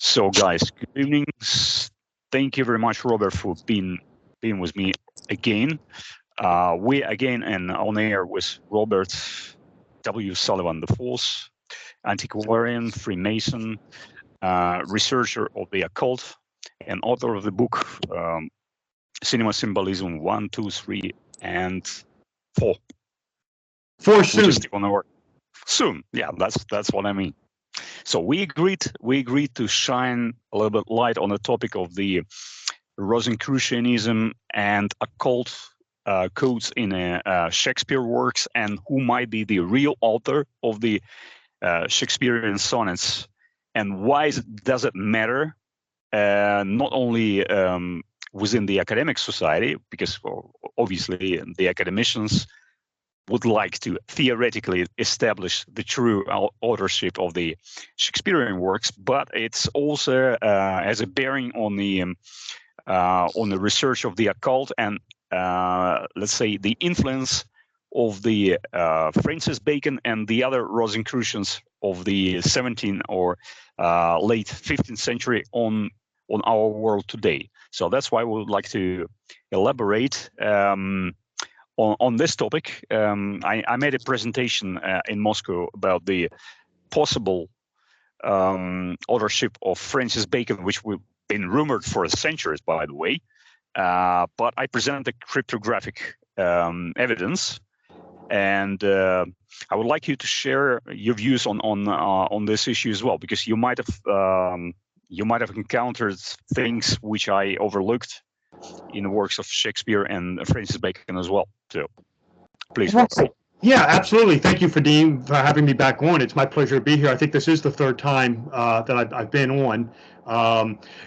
So, guys, good evening. Thank you very much, Robert, for being with me again. We again and on air with Robert W. Sullivan IV, antiquarian, Freemason, researcher of the occult, and author of the book Cinema Symbolism 1, 2, 3, and 4. 4 soon. Soon, yeah, that's what I mean. So we agreed to shine a little bit light on the topic of the Rosicrucianism and occult codes in Shakespeare works, and who might be the real author of the Shakespearean sonnets, and why does it matter? Not only within the academic society, because obviously the academicians would like to theoretically establish the true authorship of the Shakespearean works, but it's also has a bearing on the research of the occult and let's say the influence of the Francis Bacon and the other Rosicrucians of the 17th or late 15th century on our world today. So that's why we would like to elaborate on this topic. I made a presentation in Moscow about the possible authorship of Francis Bacon, which we've been rumored for centuries, by the way. But I presented the cryptographic evidence, and I would like you to share your views on this issue as well, because you might have encountered things which I overlooked in the works of Shakespeare and Francis Bacon as well. So, please, Robert. Yeah, absolutely. Thank you, Dean, for having me back on. It's my pleasure to be here. I think this is the third time that I've been on.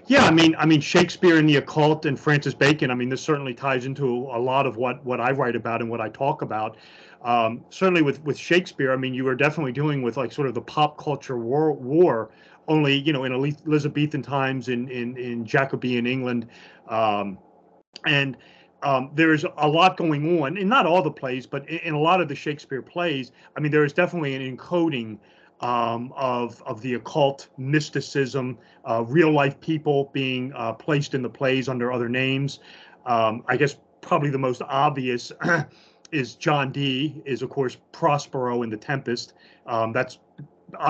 Yeah, I mean, Shakespeare and the occult and Francis Bacon. I mean, this certainly ties into a lot of what I write about and what I talk about. Certainly with Shakespeare, I mean, you were definitely dealing with like sort of the pop culture war only, you know, in Elizabethan times in Jacobean England. There's a lot going on, and not all the plays, but in a lot of the Shakespeare plays, I mean, there is definitely an encoding of the occult, mysticism, real life people being placed in the plays under other names. I guess probably the most obvious is John Dee is, of course, Prospero in The Tempest. That's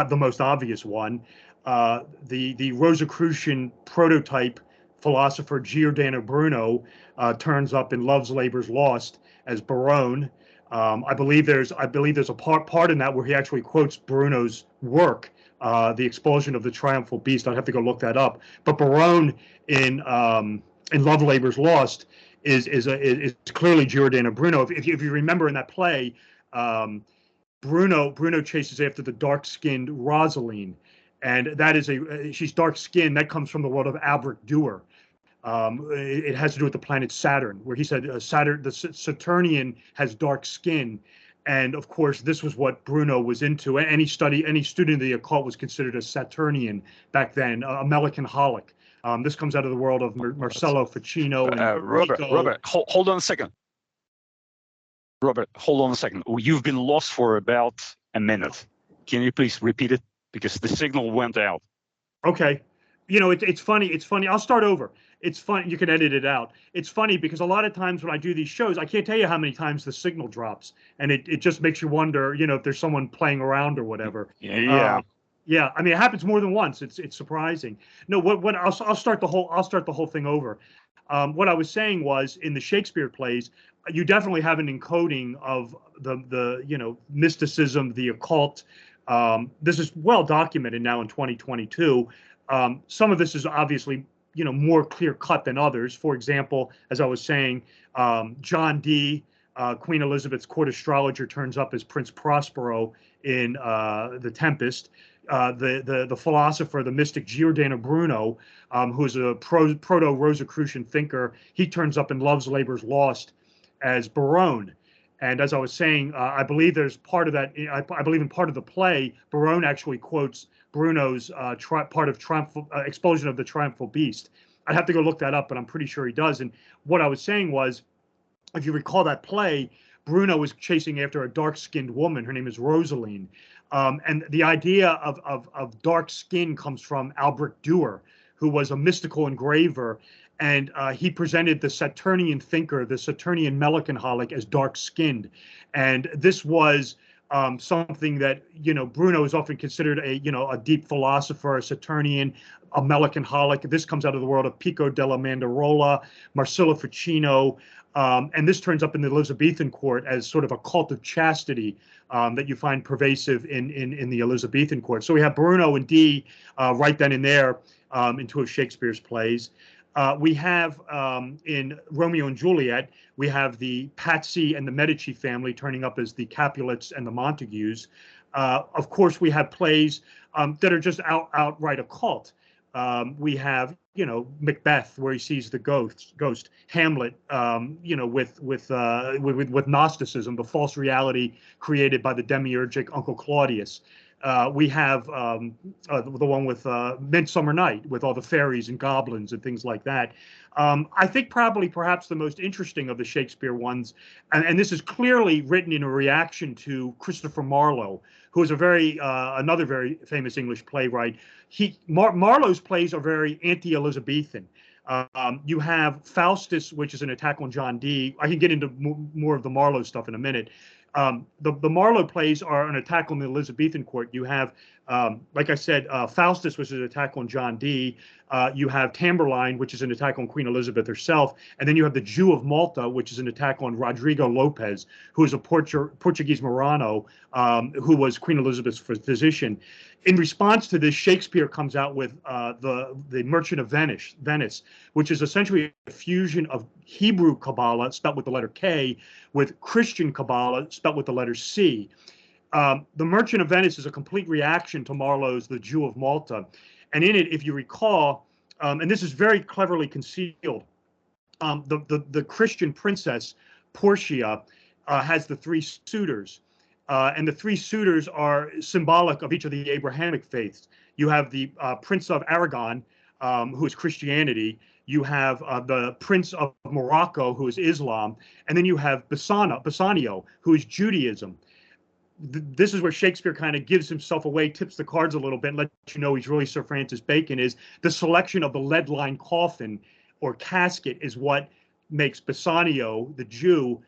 the most obvious one. The Rosicrucian prototype philosopher Giordano Bruno turns up in Love's Labour's Lost as Barone. I believe there's a part in that where he actually quotes Bruno's work, The Expulsion of the Triumphal Beast. I'd have to go look that up. But Barone in Love Labour's Lost is clearly Giordano Bruno. If you remember in that play, Bruno chases after the dark-skinned Rosaline, and that is she's dark-skinned. That comes from the world of Albrecht Dürer. It has to do with the planet Saturn, where he said Saturn, the Saturnian has dark skin, and of course this was what Bruno was into. Any student of the occult was considered a Saturnian back then, a melancholic. This comes out of the world of Marcello Ficino and Robert, hold on a second. Robert, hold on a second. You've been lost for about a minute. Can you please repeat it? Because the signal went out. Okay. You know, it's funny. I'll start over. It's funny. You can edit it out. It's funny because a lot of times when I do these shows, I can't tell you how many times the signal drops, and it just makes you wonder, you know, if there's someone playing around or whatever. Yeah. Yeah. I mean, it happens more than once. It's surprising. No, what I'll start the whole thing over. What I was saying was in the Shakespeare plays, you definitely have an encoding of the you know, mysticism, the occult. This is well documented now in 2022. Some of this is obviously, you know, more clear cut than others. For example, as I was saying, John Dee, Queen Elizabeth's court astrologer, turns up as Prince Prospero in The Tempest. The philosopher, the mystic Giordano Bruno, who's a proto-Rosicrucian thinker, he turns up in Love's Labour's Lost as Barone. And as I was saying, I believe there's part of that. I believe in part of the play, Barone actually quotes Bruno's part of Expulsion of the Triumphal Beast. I'd have to go look that up, but I'm pretty sure he does. And what I was saying was, if you recall that play, Bruno was chasing after a dark-skinned woman. Her name is Rosaline. And the idea of dark skin comes from Albrecht Dürer, who was a mystical engraver, and he presented the Saturnian thinker, the Saturnian melancholic, as dark-skinned, and this was something that Bruno is often considered a deep philosopher, a Saturnian, a melancholic. This comes out of the world of Pico della Mandarola, Marsilio Ficino, and this turns up in the Elizabethan court as sort of a cult of chastity that you find pervasive in the Elizabethan court. So we have Bruno and Dee right then and there in two of Shakespeare's plays. We have in Romeo and Juliet, we have the Patsy and the Medici family turning up as the Capulets and the Montagues. Of course, we have plays that are just outright occult. We have, Macbeth, where he sees the ghost. Hamlet, with Gnosticism, the false reality created by the demiurgic Uncle Claudius. We have the one with Midsummer Night, with all the fairies and goblins and things like that. I think perhaps the most interesting of the Shakespeare ones, and this is clearly written in a reaction to Christopher Marlowe, who is another very famous English playwright. Marlowe's plays are very anti-Elizabethan. You have Faustus, which is an attack on John Dee. I can get into more of the Marlowe stuff in a minute. The Marlowe plays are an attack on the Elizabethan court. You have, like I said, Faustus, which is an attack on John Dee. You have Tamburlaine, which is an attack on Queen Elizabeth herself. And then you have the Jew of Malta, which is an attack on Rodrigo Lopez, who is a Portuguese Marano, who was Queen Elizabeth's physician. In response to this, Shakespeare comes out with the Merchant of Venice, which is essentially a fusion of Hebrew Kabbalah, spelled with the letter K, with Christian Kabbalah, spelled with the letter C. The Merchant of Venice is a complete reaction to Marlowe's The Jew of Malta. And in it, if you recall, and this is very cleverly concealed, the Christian princess, Portia, has the three suitors. And the three suitors are symbolic of each of the Abrahamic faiths. You have the Prince of Aragon, who is Christianity. You have the Prince of Morocco, who is Islam. And then you have Bassanio, who is Judaism. This is where Shakespeare kind of gives himself away, tips the cards a little bit, and lets you know he's really Sir Francis Bacon. Is the selection of the lead-lined coffin or casket is what makes Bassanio, the Jew,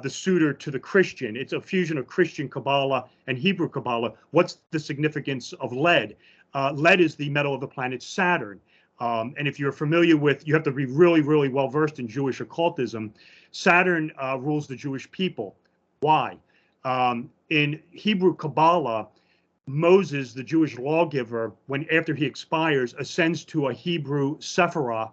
the suitor to the Christian. It's a fusion of Christian Kabbalah and Hebrew Kabbalah. What's the significance of lead? Lead is the metal of the planet Saturn. And if you're familiar with, you have to be really, really well versed in Jewish occultism. Saturn rules the Jewish people. Why? In Hebrew Kabbalah, Moses, the Jewish lawgiver, after he expires, ascends to a Hebrew sephirah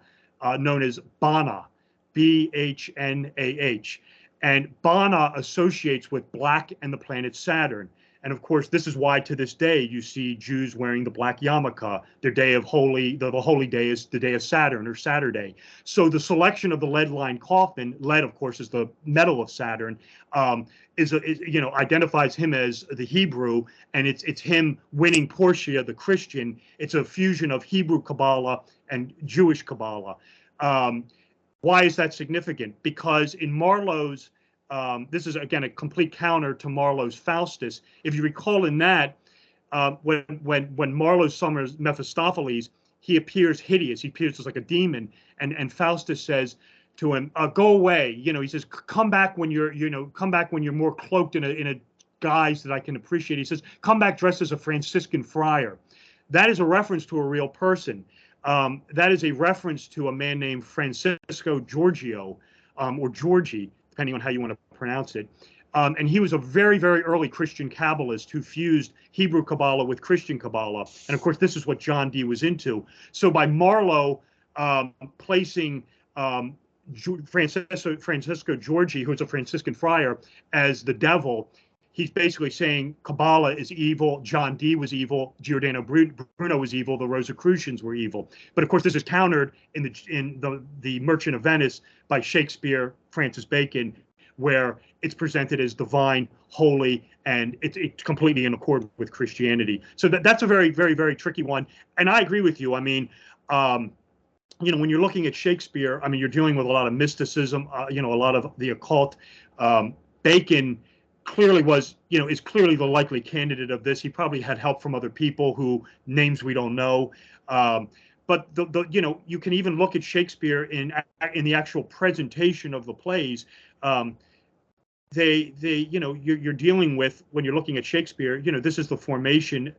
known as Bana, B-H-N-A-H. And Bana associates with black and the planet Saturn. And of course, this is why to this day you see Jews wearing the black yarmulke. Their day of the holy day is the day of Saturn, or Saturday. So the selection of the lead-lined coffin, lead of course is the metal of Saturn, identifies him as the Hebrew, and it's him winning Portia, the Christian. It's a fusion of Hebrew Kabbalah and Jewish Kabbalah. Why is that significant? Because in Marlowe's, this is again a complete counter to Marlowe's Faustus. If you recall in that, when Marlowe summons Mephistopheles, he appears hideous. He appears as like a demon, and Faustus says to him, "Go away." He says, "Come back when you're more cloaked in a guise that I can appreciate." He says, "Come back dressed as a Franciscan friar." That is a reference to a real person. That is a reference to a man named Francisco Giorgio, or Georgi, depending on how you want to pronounce it. And he was a very, very early Christian Kabbalist who fused Hebrew Kabbalah with Christian Kabbalah. And of course, this is what John Dee was into. So by Marlowe placing Francisco Giorgi, who is a Franciscan friar, as the devil, he's basically saying Kabbalah is evil, John Dee was evil, Giordano Bruno was evil, the Rosicrucians were evil. But of course, this is countered in the Merchant of Venice by Shakespeare, Francis Bacon, where it's presented as divine, holy, and it's completely in accord with Christianity. So that's a very, very, very tricky one. And I agree with you. I mean, when you're looking at Shakespeare, I mean, you're dealing with a lot of mysticism, a lot of the occult. Bacon clearly was, is clearly the likely candidate of this. He probably had help from other people who names we don't know. But you can even look at Shakespeare in the actual presentation of the plays. You're dealing with, when you're looking at Shakespeare, this is the formation,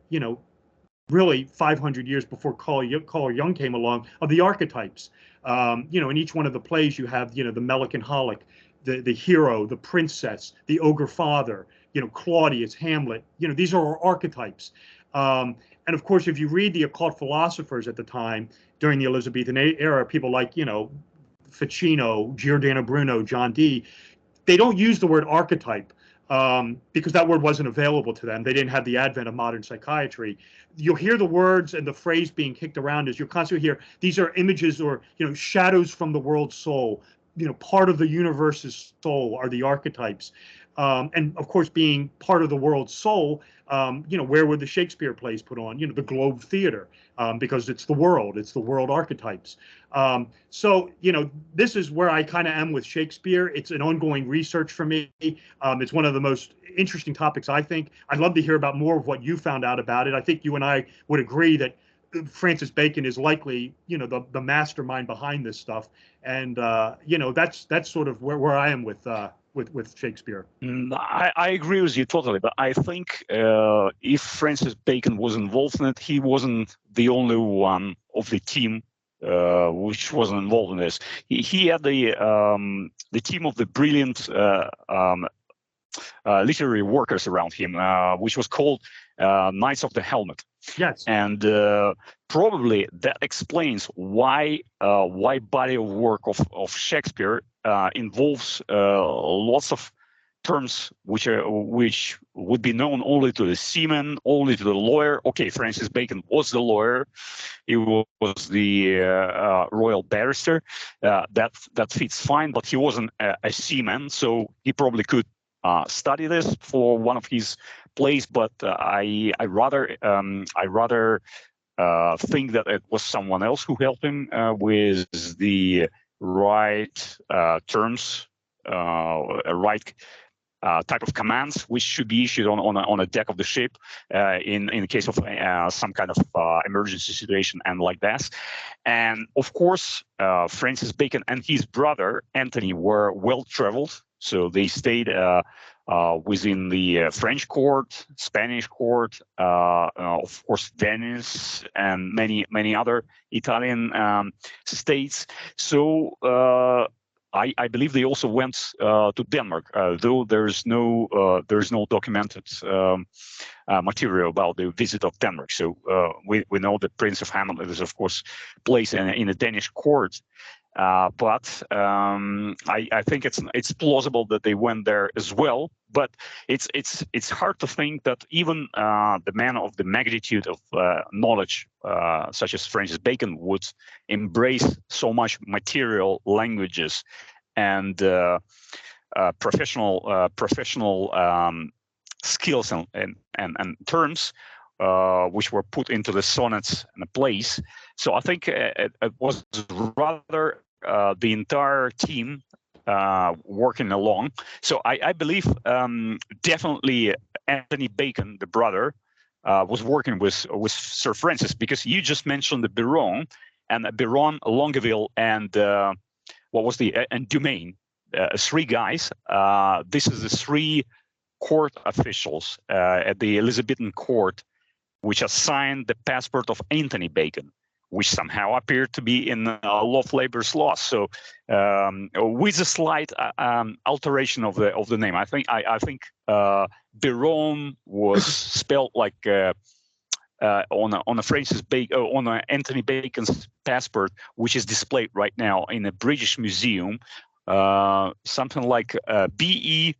really 500 years before Carl Jung came along, of the archetypes. In each one of the plays you have, the melancholic, the hero, the princess, the ogre father, Claudius, Hamlet. These are our archetypes. And of course, if you read the occult philosophers at the time during the Elizabethan era, people like, Ficino, Giordano Bruno, John Dee, they don't use the word archetype because that word wasn't available to them. They didn't have the advent of modern psychiatry. You'll hear the words and the phrase being kicked around as you'll constantly hear, these are images or, shadows from the world's soul. Part of the universe's soul are the archetypes. And of course, being part of the world's soul, where were the Shakespeare plays put on? The Globe Theater, because it's the world archetypes. So, this is where I kind of am with Shakespeare. It's an ongoing research for me. It's one of the most interesting topics, I think. I'd love to hear about more of what you found out about it. I think you and I would agree that Francis Bacon is likely, the mastermind behind this stuff. And, that's sort of where I am with Shakespeare. I agree with you totally, but I think if Francis Bacon was involved in it, he wasn't the only one of the team which was involved in this. He had the team of the brilliant literary workers around him, which was called Knights of the Helmet. Yes, and probably that explains why body of work of Shakespeare involves lots of terms which would be known only to the seaman, only to the lawyer. Okay, Francis Bacon was the lawyer; he was the royal barrister. That fits fine, but he wasn't a seaman, so he probably could study this for one of his plays. But I rather think that it was someone else who helped him with the right terms, right type of commands which should be issued on a deck of the ship in the case of some kind of emergency situation and like that. And of course, Francis Bacon and his brother Anthony were well traveled, so they stayed within the French court, Spanish court, of course Venice, and many other Italian states. So I believe they also went to Denmark, though there's no documented material about the visit of Denmark. So we know that Prince of Hamlet is of course placed in a Danish court. But I think it's plausible that they went there as well. But it's hard to think that even the man of the magnitude of knowledge, such as Francis Bacon, would embrace so much material languages and professional skills and terms which were put into the sonnets and the plays. So I think it was rather the entire team working along. So I believe definitely Anthony Bacon, the brother, was working with Sir Francis, because you just mentioned the Biron, Longueville, and what was and Dumaine, three guys. This is the three court officials at the Elizabethan court which assigned the passport of Anthony Bacon, which somehow appeared to be in Love Labor's Lost. So with a slight alteration of the name, I think Biron was spelled like on Anthony Bacon's passport, which is displayed right now in the British Museum, something like BEROWNE,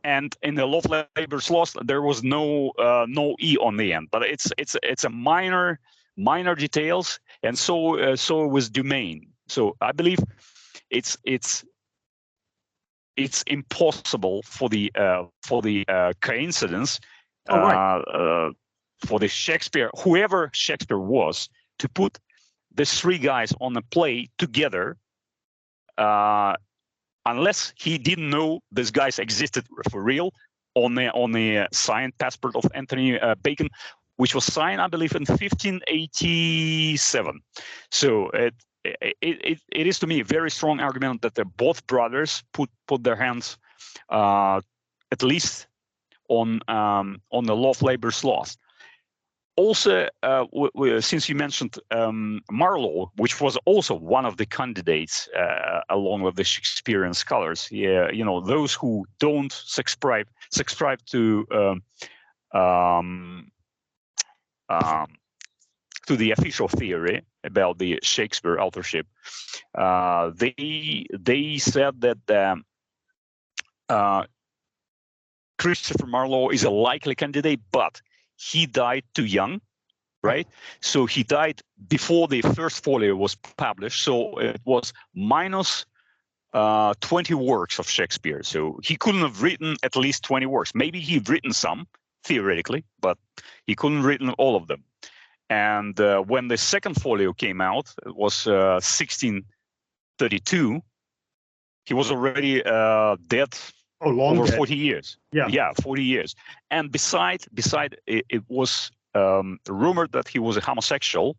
and in the Love Labor's Lost, there was no E on the end, but it's a minor details, and so was Dumaine. So I believe it's impossible for the coincidence for the Shakespeare, whoever Shakespeare was, to put the three guys on the play together unless he didn't know these guys existed for real, on the signed passport of Anthony Bacon, which was signed, I believe, in 1587. So it is to me a very strong argument that both brothers put their hands at least on the law of labor's laws. Also, since you mentioned Marlowe, which was also one of the candidates along with the Shakespearean scholars, those who don't subscribe to the official theory about the Shakespeare authorship, they said that Christopher Marlowe is a likely candidate, but he died too young, right? So he died before the first folio was published. So it was minus 20 works of Shakespeare. So he couldn't have written at least 20 works. Maybe he'd written some, theoretically, but he couldn't have written all of them. And when the second folio came out, it was 1632, he was already dead. Over 40 years. Yeah, 40 years. And beside it was rumored that he was a homosexual.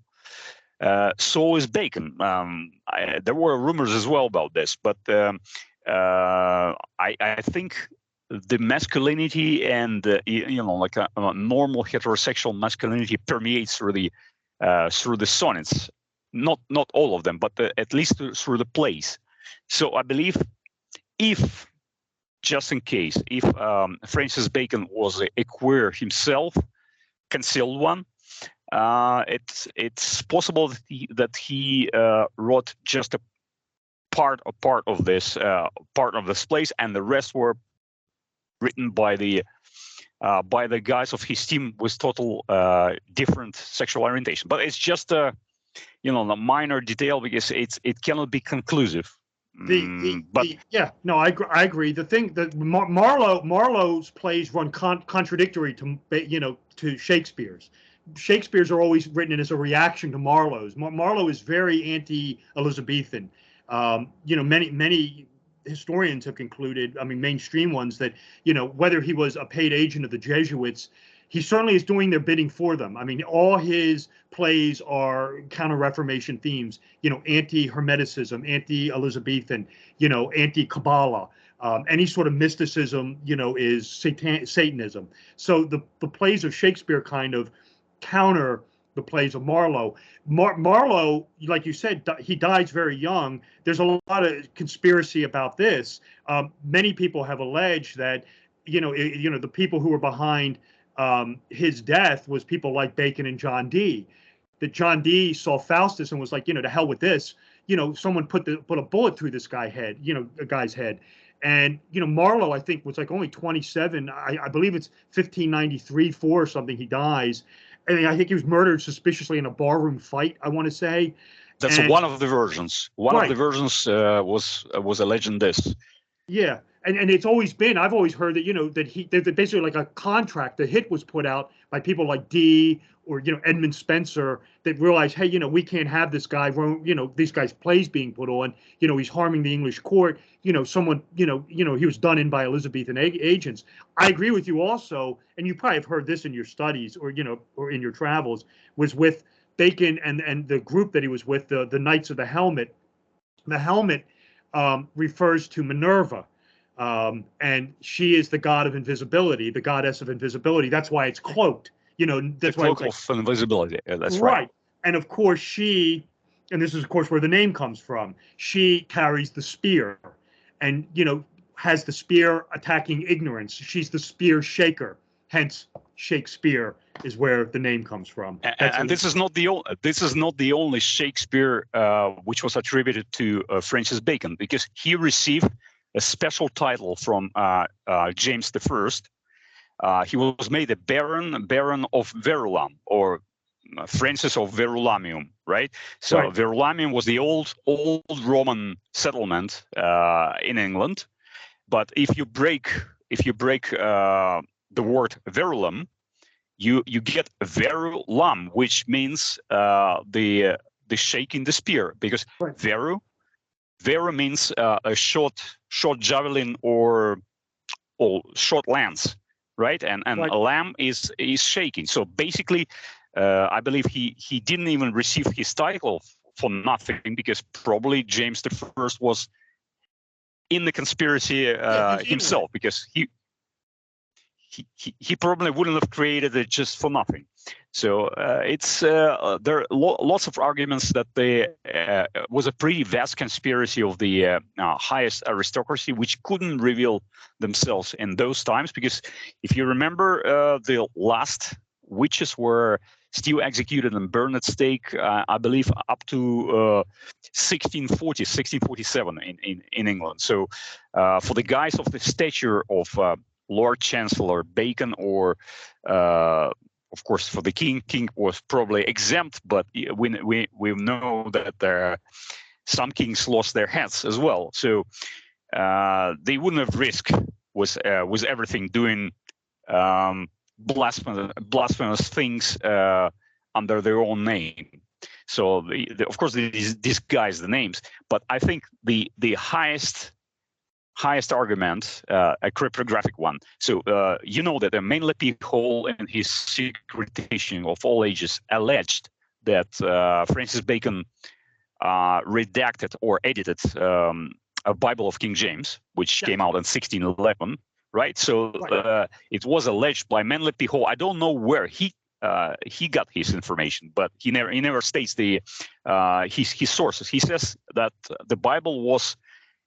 So is Bacon. There were rumors as well about this, but I think the masculinity and like a normal heterosexual masculinity permeates through the sonnets. Not all of them, but at least through the plays. So I believe if Francis Bacon was a queer himself, concealed one, it's possible that he wrote just a part of this plays, and the rest were written by the guys of his team with total different sexual orientation. But it's just a minor detail because it cannot be conclusive. I agree. The thing that Marlowe's plays run contradictory to Shakespeare's. Shakespeare's are always written as a reaction to Marlowe's. Marlowe is very anti-Elizabethan. Many historians have concluded, mainstream ones, that whether he was a paid agent of the Jesuits, he certainly is doing their bidding for them. All his plays are counter-Reformation themes, anti-Hermeticism, anti-Elizabethan, anti-Kabbalah. Any sort of mysticism, is Satanism. So the plays of Shakespeare kind of counter the plays of Marlowe. Marlowe, like you said, he dies very young. There's a lot of conspiracy about this. Many people have alleged that, the people who were behind his death was people like Bacon and John Dee. That John Dee saw Faustus and was like, to hell with this. Someone put a bullet through this guy's head. And Marlowe, I think, was like only 27. I believe it's 1593, 4 or something. He dies. I think he was murdered suspiciously in a barroom fight, I want to say. That's one of the versions. One of the versions was alleging this. Yeah. And it's always been, I've always heard that, that basically like a contract, the hit was put out by people like Dee or, Edmund Spencer that realized, hey, we can't have this guy, these guys' plays being put on, he's harming the English court, someone, he was done in by Elizabethan agents. I agree with you also, and you probably have heard this in your studies or, or in your travels, was with Bacon and the group that he was with, the Knights of the Helmet. The helmet refers to Minerva. And she is the god of invisibility, the goddess of invisibility. That's why it's cloaked. That's why it's of invisibility. Yeah, that's right. And of course, and this is of course where the name comes from. She carries the spear, and has the spear attacking ignorance. She's the spear shaker. Hence, Shakespeare is where the name comes from. And this is not the only Shakespeare which was attributed to Francis Bacon, because he received a special title from James I. He was made a Baron of Verulam, or Francis of Verulamium, right? So right. Verulamium was the old Roman settlement in England. But if you break the word Verulam, you get Verulam, which means the shaking the spear, because right. Veru Vero means a short javelin or short lance, right? And Right. a lamb is shaking. So basically, I believe he didn't even receive his title for nothing, because probably James I was in the conspiracy himself, because he probably wouldn't have created it just for nothing. So there are lots of arguments that there was a pretty vast conspiracy of the highest aristocracy, which couldn't reveal themselves in those times, because if you remember, the last witches were still executed and burned at stake, I believe, up to 1647 in England. So for the guys of the stature of Lord Chancellor Bacon, or of course for the king was probably exempt, but we know that some kings lost their heads as well. So they wouldn't have risked with everything doing blasphemous things under their own name. So of course they disguise the names, but I think the highest argument, a cryptographic one. So you know that Manly Hall in his secret teaching of all ages alleged that Francis Bacon redacted or edited a Bible of King James, which came out in 1611. Right, so it was alleged by Manly Hall. I don't know where he got his information, but he never states his sources. He says that the Bible was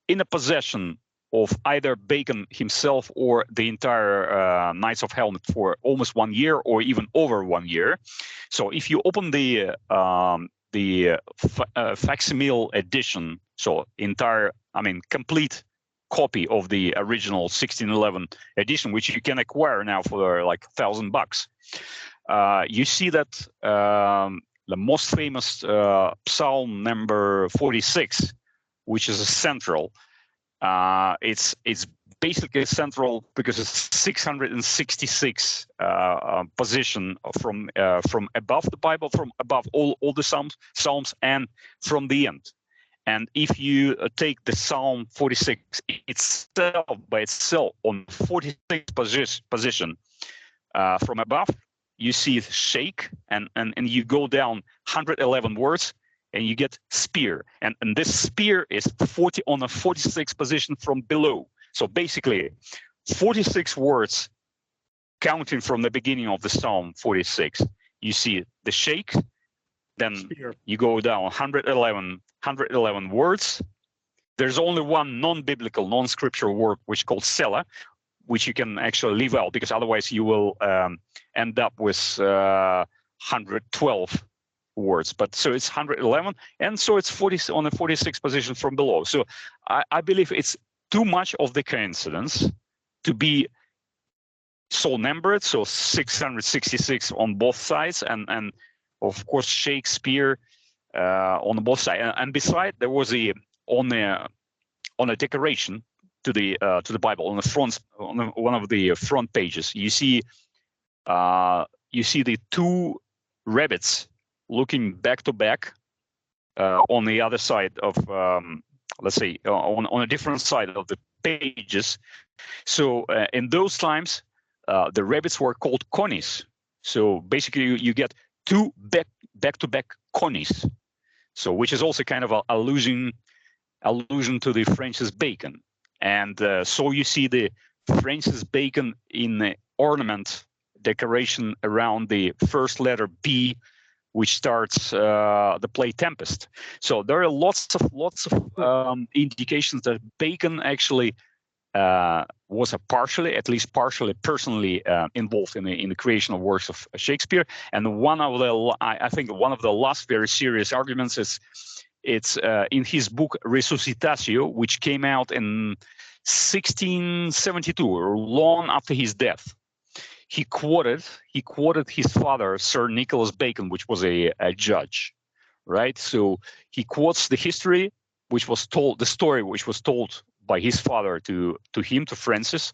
in the possession of either Bacon himself or the entire Knights of Helmet for almost 1 year, or even over 1 year. So if you open the facsimile edition, so complete copy of the original 1611 edition, which you can acquire now for like $1,000. You see that the most famous Psalm number 46, which is a central. It's basically central because it's 666 position from above the Bible, from above all the Psalms, and from the end. And if you take the Psalm 46 itself by itself on 46th position from above, you see shake, and you go down 111 words, and you get spear. And this spear is 40 on a 46th position from below. So basically, 46 words counting from the beginning of the Psalm 46. You see the shake, then spear. You go down 111 words. There's only one non-biblical, non-scriptural word, which is called Selah, which you can actually leave out, because otherwise you will end up with 112 words. But so it's 111, and so it's 40 on the 46th position from below. So I believe it's too much of the coincidence to be so numbered, so 666 on both sides, and of course Shakespeare on both sides. And beside, there was on a decoration to the Bible on the front, on one of the front pages, you see the two rabbits looking back to back on the other side of let's say on a different side of the pages. So in those times, the rabbits were called conies. So basically, you get two back-to-back conies. So which is also kind of an allusion to the Francis Bacon. And so you see the Francis Bacon in the ornament decoration around the first letter B, which starts the play Tempest. So there are lots of indications that Bacon actually was at least partially personally involved in the creation of works of Shakespeare. And I think one of the last very serious arguments is it's in his book Resuscitatio, which came out in 1672, or long after his death. He quoted his father, Sir Nicholas Bacon, which was a judge, right? So he quotes the history, the story which was told by his father to Francis,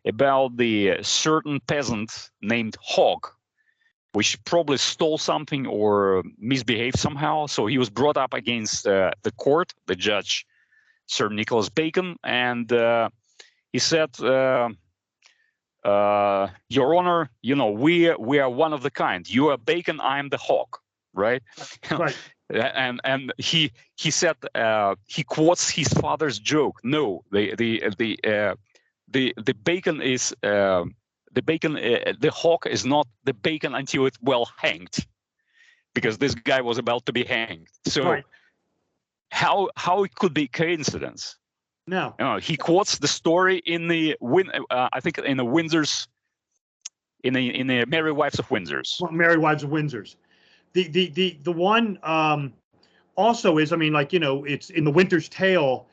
about the certain peasant named Hogg, which probably stole something or misbehaved somehow. So he was brought up against the court. The judge Sir Nicholas Bacon, and he said, Your Honor, we are one of the kind. You are Bacon, I am the hawk, right? Right. And he said, he quotes his father's joke. No, the bacon is the hawk is not the bacon until it's well hanged, because this guy was about to be hanged. So Right. how it could be coincidence? No. He quotes the story in the I think in the Windsor's, in the Merry Wives of Windsor's. Well, Merry Wives of Windsor's. The one also is, I mean, like, it's in The Winter's Tale.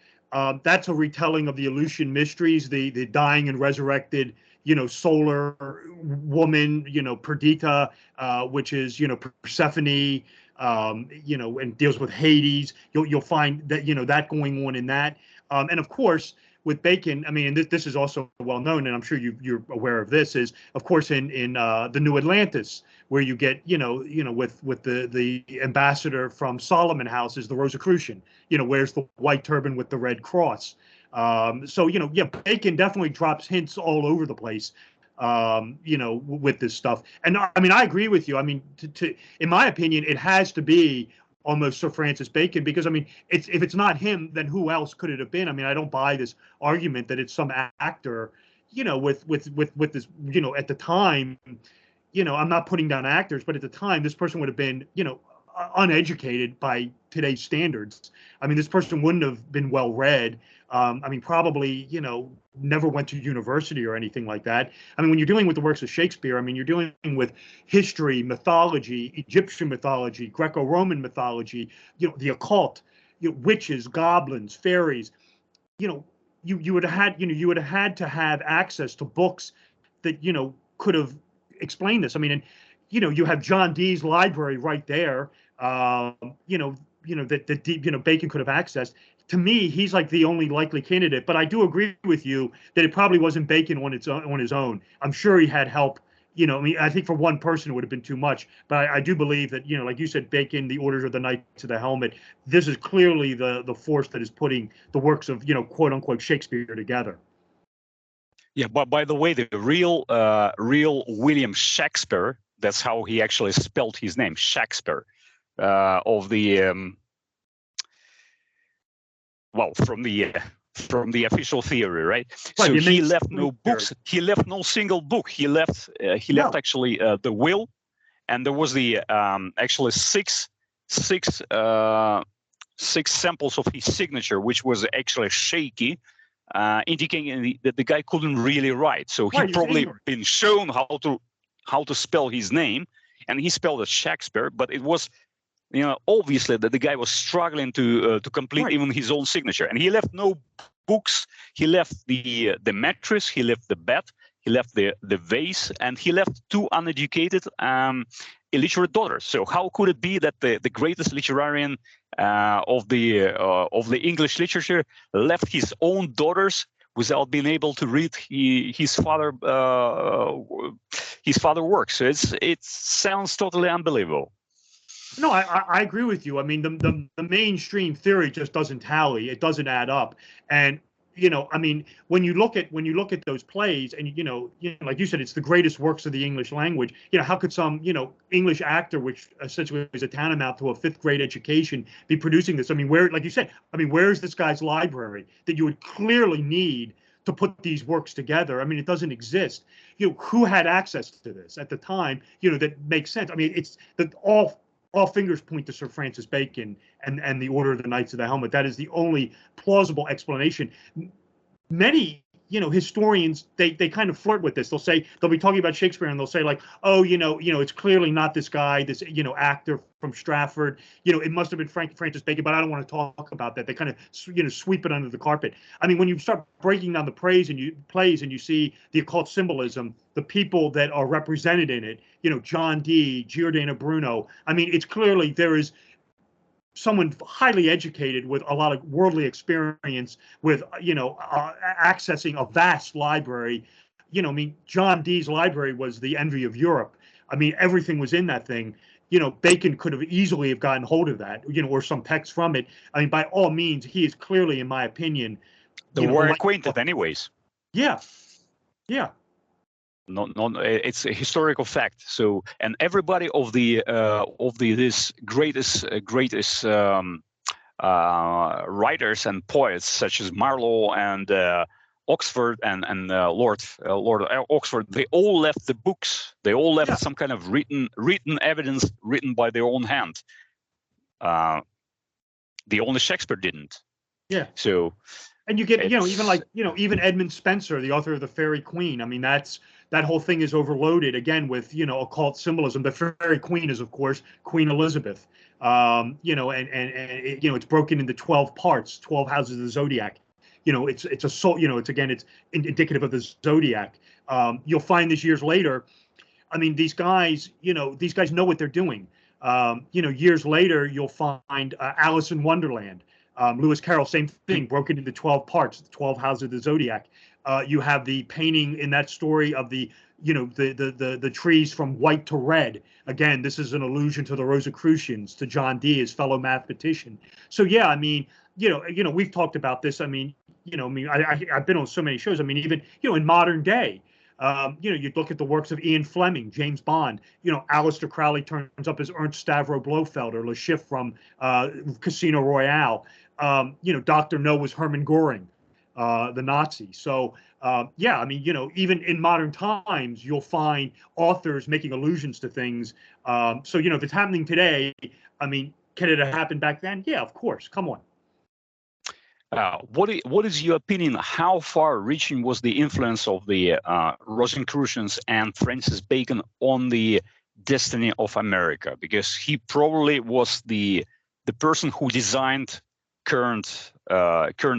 That's a retelling of the Eleusinian mysteries, the dying and resurrected, solar woman, Perdita, which is, Persephone, and deals with Hades. You'll find that, that going on in that. And of course, with Bacon, I mean, and this is also well known, and I'm sure you're aware of this, is of course in the New Atlantis, where you get, with the ambassador from Solomon House is the Rosicrucian, wears the white turban with the red cross. So, yeah, Bacon definitely drops hints all over the place, with this stuff. And I mean, I agree with you. I mean, in my opinion, it has to be almost Sir Francis Bacon, because I mean, if it's not him, then who else could it have been? I mean, I don't buy this argument that it's some actor, with this, at the time, I'm not putting down actors, but at the time, this person would have been, uneducated by today's standards. I mean, this person wouldn't have been well read. I mean, probably, never went to university or anything like that. I mean, when you're dealing with the works of Shakespeare, I mean, you're dealing with history, mythology, Egyptian mythology, Greco-Roman mythology, the occult, witches, goblins, fairies. You would have had, you would have had to have access to books that, could have explained this. I mean, and, you have John Dee's library right there, that Bacon could have accessed. To me, he's like the only likely candidate. But I do agree with you that it probably wasn't Bacon on his own. I'm sure he had help. I mean, I think for one person it would have been too much. But I do believe that, like you said, Bacon, the Orders of the Knights of the Helmet, this is clearly the force that is putting the works of, quote unquote, Shakespeare together. Yeah, but by the way, the real William Shakespeare, that's how he actually spelled his name, Shakespeare, of the from the official theory, right? So he left no books. He left no single book. He left actually the will, and there was the actually six samples of his signature, which was actually shaky, indicating that the guy couldn't really write. So he probably been shown how to spell his name, and he spelled it Shakespeare, but it was, obviously that the guy was struggling to complete even his own signature. And he left no books. He left the mattress. He left the bed. He left the vase, and he left two uneducated illiterate daughters. So how could it be that the greatest literarian of the English literature left his own daughters without being able to read his father works? So it sounds totally unbelievable. No, I agree with you. I mean, the mainstream theory just doesn't tally. It doesn't add up. And I mean, when you look at those plays, and like you said, it's the greatest works of the English language. How could some English actor, which essentially is a tantamount to a 5th grade education, be producing this? I mean, like you said, where's this guy's library that you would clearly need to put these works together? I mean, it doesn't exist. Who had access to this at the time? That makes sense. I mean, it's that all fingers point to Sir Francis Bacon and the Order of the Knights of the Helmet. That is the only plausible explanation. Many, historians, they kind of flirt with this. They'll be talking about Shakespeare, and they'll say like, oh, it's clearly not this guy, this, actor from Stratford. It must have been Francis Bacon, but I don't want to talk about that. They kind of, sweep it under the carpet. I mean, when you start breaking down the plays and you see the occult symbolism, the people that are represented in it, John Dee, Giordano Bruno. I mean, it's clearly there is someone highly educated with a lot of worldly experience, with accessing a vast library. I mean, John Dee's library was the envy of Europe. I mean, everything was in that thing. Bacon could have easily have gotten hold of that, or some text from it. I mean, by all means, he is clearly, in my opinion, they were acquainted anyways. Yeah, yeah. It's a historical fact. So, and everybody of this greatest writers and poets such as Marlowe and Oxford and Lord Oxford, they all left the books. They all left some kind of written evidence written by their own hand. The only Shakespeare didn't. Yeah. So, and you get even Edmund Spenser, the author of The Fairy Queen. I mean, that whole thing is overloaded again with occult symbolism. The Fairy Queen is, of course, Queen Elizabeth. And it's broken into 12 parts, 12 houses of the zodiac. It's a soul. It's indicative of the zodiac. You'll find this years later. I mean, these guys know what they're doing. Years later, you'll find Alice in Wonderland. Lewis Carroll, same thing, broken into 12 parts, 12 houses of the zodiac. You have the painting in that story of the trees from white to red. Again, this is an allusion to the Rosicrucians, to John Dee, his fellow mathematician. So yeah, I mean, we've talked about this. I mean, I've been on so many shows. I mean, even in modern day, you look at the works of Ian Fleming, James Bond. Aleister Crowley turns up as Ernst Stavro Blofeld, or Le Chiffre from Casino Royale. Dr. No was Hermann Goring, the Nazi. So yeah, I mean, even in modern times, you'll find authors making allusions to things. So if it's happening today, I mean, can it have happened back then? Yeah, of course. Come on. What is your opinion? How far-reaching was the influence of the Rosicrucians and Francis Bacon on the destiny of America? Because he probably was the person who designed current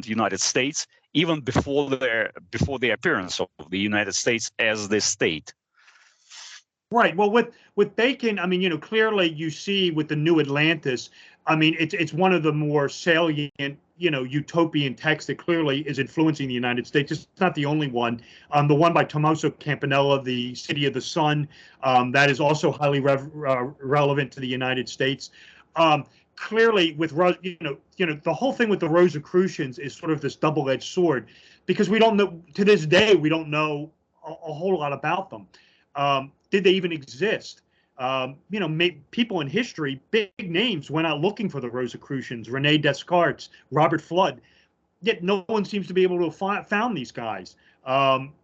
United States even before the appearance of the United States as the state. Right. Well, with Bacon, I mean, clearly you see with the New Atlantis, I mean, it's one of the more salient, utopian texts that clearly is influencing the United States. It's not the only one. The one by Tommaso Campanella, The City of the Sun, that is also highly relevant to the United States. Clearly, with the whole thing with the Rosicrucians is sort of this double-edged sword, because we don't know, to this day, we don't know a whole lot about them. Did they even exist? People in history, big names, went out looking for the Rosicrucians, Rene Descartes, Robert Flood, yet no one seems to be able to found these guys.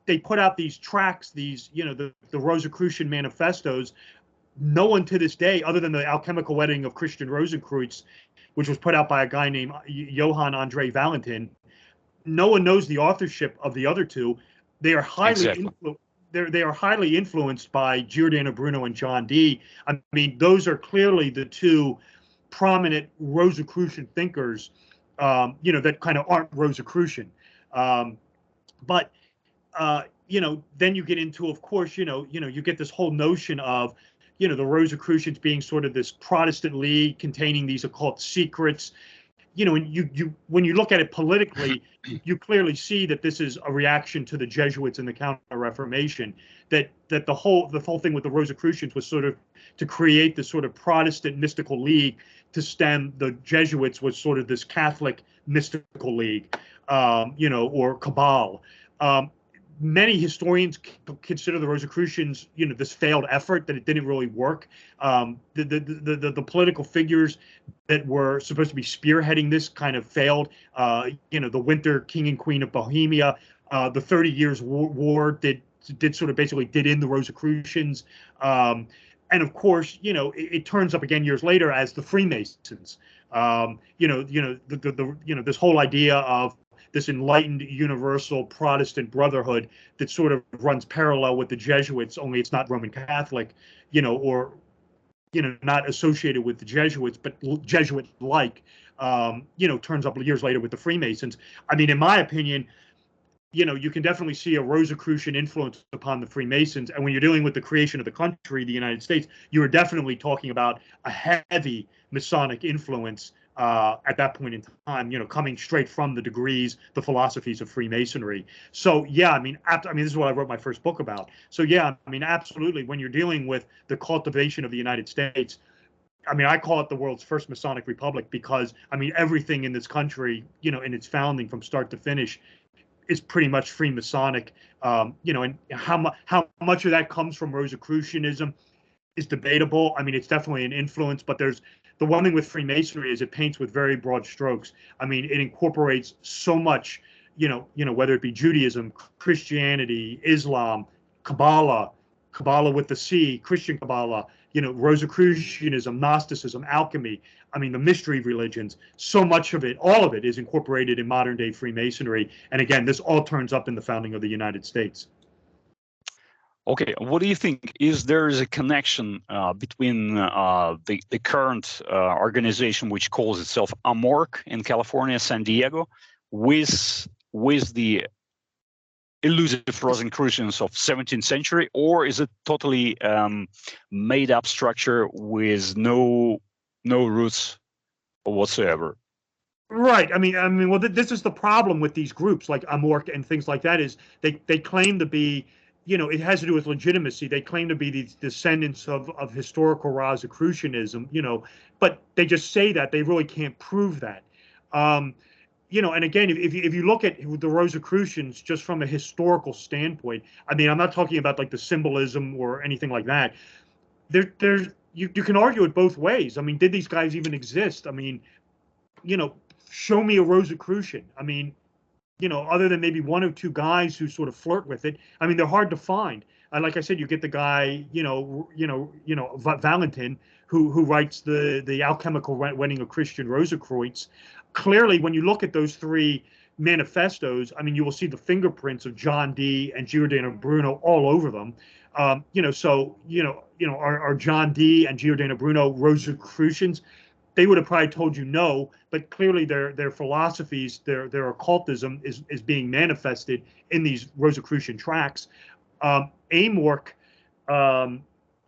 They put out these tracts, the Rosicrucian manifestos. No one to this day, other than the alchemical wedding of Christian Rosenkreutz, which was put out by a guy named Johann Andre Valentin, no one knows the authorship of the other two. They are highly They are highly influenced by Giordano Bruno and John Dee. I mean, those are clearly the two prominent Rosicrucian thinkers, that kind of aren't Rosicrucian. But then you get into, of course, you get this whole notion of, the Rosicrucians being sort of this Protestant league containing these occult secrets. And when you look at it politically, you clearly see that this is a reaction to the Jesuits and the Counter-Reformation. That the whole thing with the Rosicrucians was sort of to create this sort of Protestant mystical league to stem the Jesuits, was sort of this Catholic mystical league, or cabal. Many historians consider the Rosicrucians, this failed effort, that it didn't really work. The political figures that were supposed to be spearheading this kind of failed. The Winter King and Queen of Bohemia, the 30 Years' War did sort of basically did in the Rosicrucians. And of course, it turns up again years later as the Freemasons. This whole idea of this enlightened universal Protestant brotherhood that sort of runs parallel with the Jesuits, only it's not Roman Catholic, or not associated with the Jesuits, but Jesuit-like, turns up years later with the Freemasons. I mean, in my opinion, you can definitely see a Rosicrucian influence upon the Freemasons. And when you're dealing with the creation of the country, the United States, you are definitely talking about a heavy Masonic influence at that point in time, coming straight from the degrees, the philosophies of Freemasonry. So yeah, I mean, this is what I wrote my first book about. So yeah, I mean, absolutely, when you're dealing with the cultivation of the United States, I mean, I call it the world's first Masonic republic because, I mean, everything in this country, you know, in its founding from start to finish is pretty much Freemasonic. You know, and how much of that comes from Rosicrucianism is debatable. I mean, it's definitely an influence, but there's the one thing with Freemasonry is it paints with very broad strokes. I mean, it incorporates so much, you know, whether it be Judaism, Christianity, Islam, Kabbalah with the C, Christian Kabbalah, you know, Rosicrucianism, Gnosticism, alchemy. I mean, the mystery religions, so much of it, all of it is incorporated in modern day Freemasonry. And again, this all turns up in the founding of the United States. Okay, what do you think? Is there a connection between the current organization, which calls itself AMORC in California, San Diego, with the elusive Rosicrucians of 17th century, or is it totally made up structure with no roots whatsoever? Right. I mean, well, this is the problem with these groups like AMORC and things like that is they claim to be, you know, it has to do with legitimacy. They claim to be the descendants of historical Rosicrucianism, you know, but they just say that. They really can't prove that. You know, and again, if you look at the Rosicrucians just from a historical standpoint, I mean, I'm not talking about like the symbolism or anything like that. You can argue it both ways. I mean, did these guys even exist? I mean, you know, show me a Rosicrucian. I mean, you know, other than maybe one or two guys who sort of flirt with it. I mean, they're hard to find. And like I said, you get the guy, Valentin, who writes the Alchemical Wedding of Christian Rosicrucians. Clearly, when you look at those three manifestos, I mean, you will see the fingerprints of John Dee and Giordano Bruno all over them. You know, so are John Dee and Giordano Bruno Rosicrucians? They would have probably told you no, but clearly their philosophies, their occultism is being manifested in these Rosicrucian tracts. AMORC,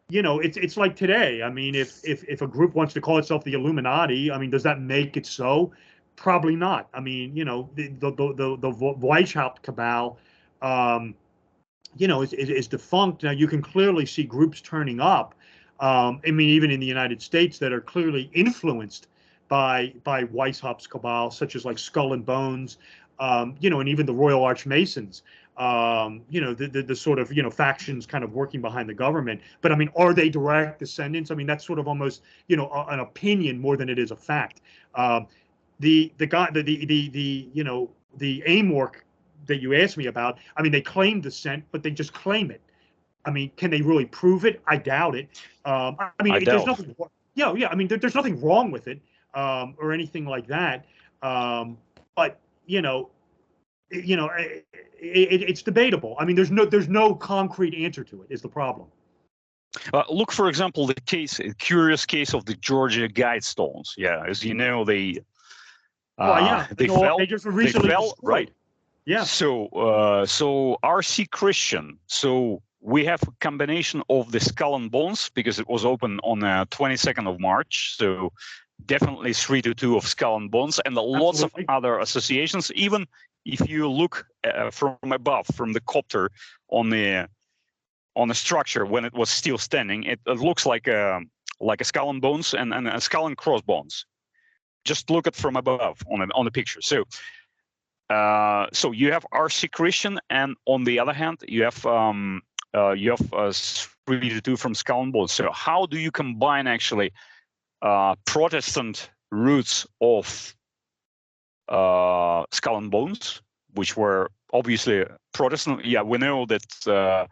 you know, it's like today. I mean, if a group wants to call itself the Illuminati, I mean, does that make it so? Probably not. I mean, you know, the Weishaupt cabal, you know, is defunct. Now you can clearly see groups turning up. I mean, even in the United States that are clearly influenced by Weishaupt's cabal, such as like Skull and Bones, you know, and even the Royal Archmasons, you know, the sort of, you know, factions kind of working behind the government. But I mean, are they direct descendants? I mean, that's sort of almost, you know, an opinion more than it is a fact. The AMORC that you asked me about, I mean, they claim descent, but they just claim it. I mean, can they really prove it? I doubt it. I mean, there's nothing. Yeah. I mean, there's nothing wrong with it or anything like that. But it's debatable. I mean, there's no concrete answer to it. Is the problem? Look, for example, the curious case of the Georgia Guidestones. Yeah, as you know, they just recently fell, right? Yeah. So RC Christian. So we have a combination of the Skull and Bones because it was open on 22nd of March. So definitely 322 of Skull and Bones, and lots of other associations. Even if you look from above, from the copter on the structure when it was still standing, it looks like a Skull and Bones and a Skull and Crossbones. Just look at from above on the picture. So you have RC Christian, and on the other hand, you have 322 from Skull and Bones. So how do you combine actually Protestant roots of Skull and Bones, which were obviously Protestant? Yeah, we know that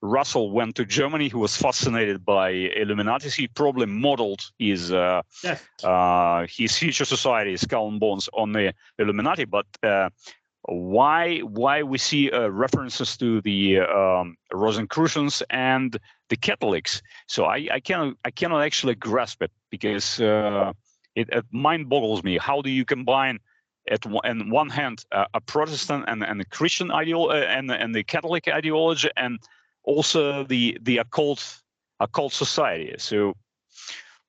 Russell went to Germany. He was fascinated by Illuminati. He probably modeled his future society, Skull and Bones, on the Illuminati. But why we see references to the Rosicrucians and the Catholics? So I cannot actually grasp it, because it mind boggles me. How do you combine on one hand a Protestant and a Christian ideology and the Catholic ideology, and also the occult society? So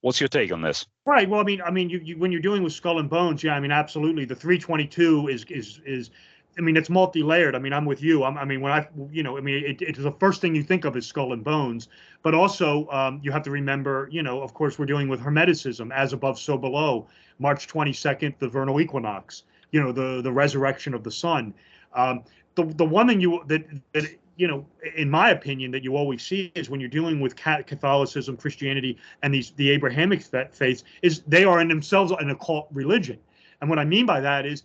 what's your take on this? Right. Well, I mean, you when you're dealing with Skull and Bones, yeah, I mean, absolutely. The 322 is I mean, it's multi-layered. I mean, I'm with you. I mean, when it's the first thing you think of is Skull and Bones, but also you have to remember, of course, we're dealing with Hermeticism, as above, so below. March 22nd, the vernal equinox, the resurrection of the sun. The one thing that in my opinion, that you always see is when you're dealing with Catholicism, Christianity, and the Abrahamic faiths, is they are in themselves an occult religion. And what I mean by that is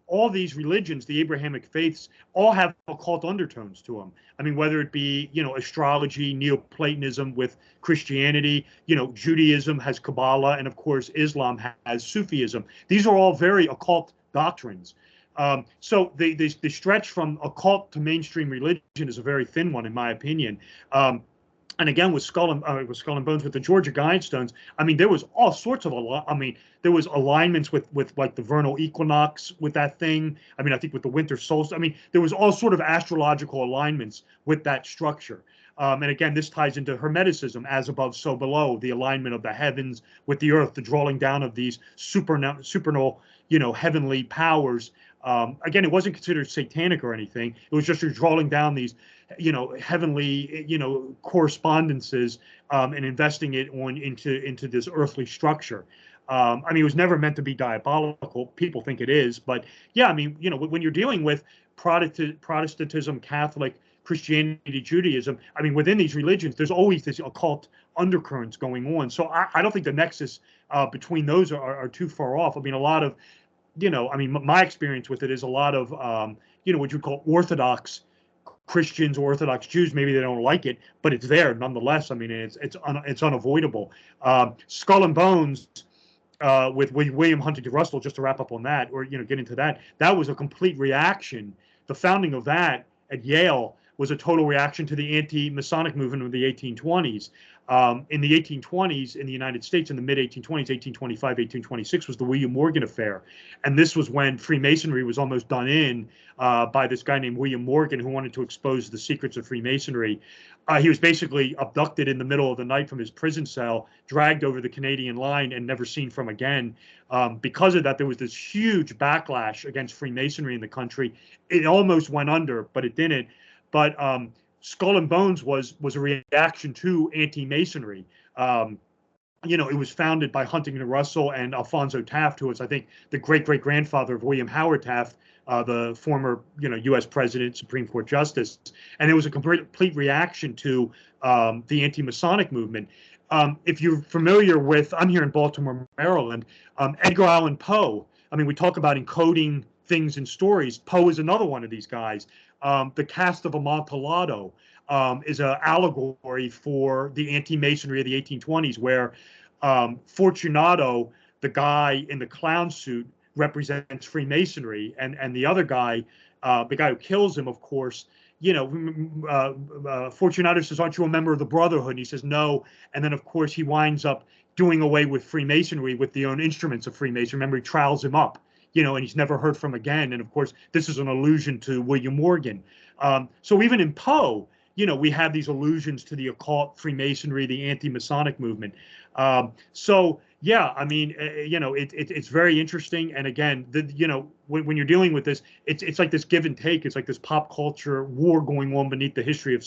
all these religions, the Abrahamic faiths, all have occult undertones to them. I mean, whether it be, astrology, Neoplatonism with Christianity, Judaism has Kabbalah, and of course, Islam has Sufism. These are all very occult doctrines. So the stretch from occult to mainstream religion is a very thin one, in my opinion. And again, with Skull and Bones, with the Georgia Guidestones, I mean, there was all sorts of there was alignments with like the vernal equinox with that thing. I mean, I think with the winter solstice. I mean, there was all sort of astrological alignments with that structure. And again, this ties into Hermeticism, as above, so below, the alignment of the heavens with the earth, the drawing down of these supernal, heavenly powers. Again, it wasn't considered satanic or anything. It was just you're drawing down these, heavenly, correspondences and investing it into this earthly structure. I mean, it was never meant to be diabolical. People think it is, but yeah, I mean, when you're dealing with Protestantism, Catholic, Christianity, Judaism, I mean, within these religions, there's always this occult undercurrents going on. So I don't think the nexus between those are too far off. I mean, a lot of, my experience with it is a lot of, what you call Orthodox Christians or Orthodox Jews. Maybe they don't like it, but it's there nonetheless. I mean, it's unavoidable. Skull and Bones with William Huntington Russell, just to wrap up on that, or get into that. That was a complete reaction. The founding of that at Yale was a total reaction to the anti-Masonic movement of the 1820s. In the 1820s in the United States, in the mid-1820s, 1825, 1826, was the William Morgan affair. And this was when Freemasonry was almost done in by this guy named William Morgan, who wanted to expose the secrets of Freemasonry. He was basically abducted in the middle of the night from his prison cell, dragged over the Canadian line, and never seen from again. Because of that, there was this huge backlash against Freemasonry in the country. It almost went under, but it didn't. But Skull and Bones was a reaction to anti-Masonry. It was founded by Huntington Russell and Alphonso Taft, who was, I think, the great-great-grandfather of William Howard Taft, the former, U.S. president, Supreme Court justice. And it was a complete reaction to the anti-Masonic movement. If you're familiar with, I'm here in Baltimore, Maryland, Edgar Allan Poe. I mean, we talk about encoding things in stories. Poe is another one of these guys. The Cast of Amontillado is an allegory for the anti-Masonry of the 1820s, where Fortunato, the guy in the clown suit, represents Freemasonry, and the other guy, the guy who kills him, of course, Fortunato says, "Aren't you a member of the Brotherhood?" And he says, "No." And then, of course, he winds up doing away with Freemasonry with the own instruments of Freemasonry. Remember, he trowels him up. And he's never heard from again. And of course, this is an allusion to William Morgan. So even in Poe, we have these allusions to the occult, Freemasonry, the anti-Masonic movement. So yeah, I mean, it's very interesting. And again, when you're dealing with this, it's like this give and take. It's like this pop culture war going on beneath the history of,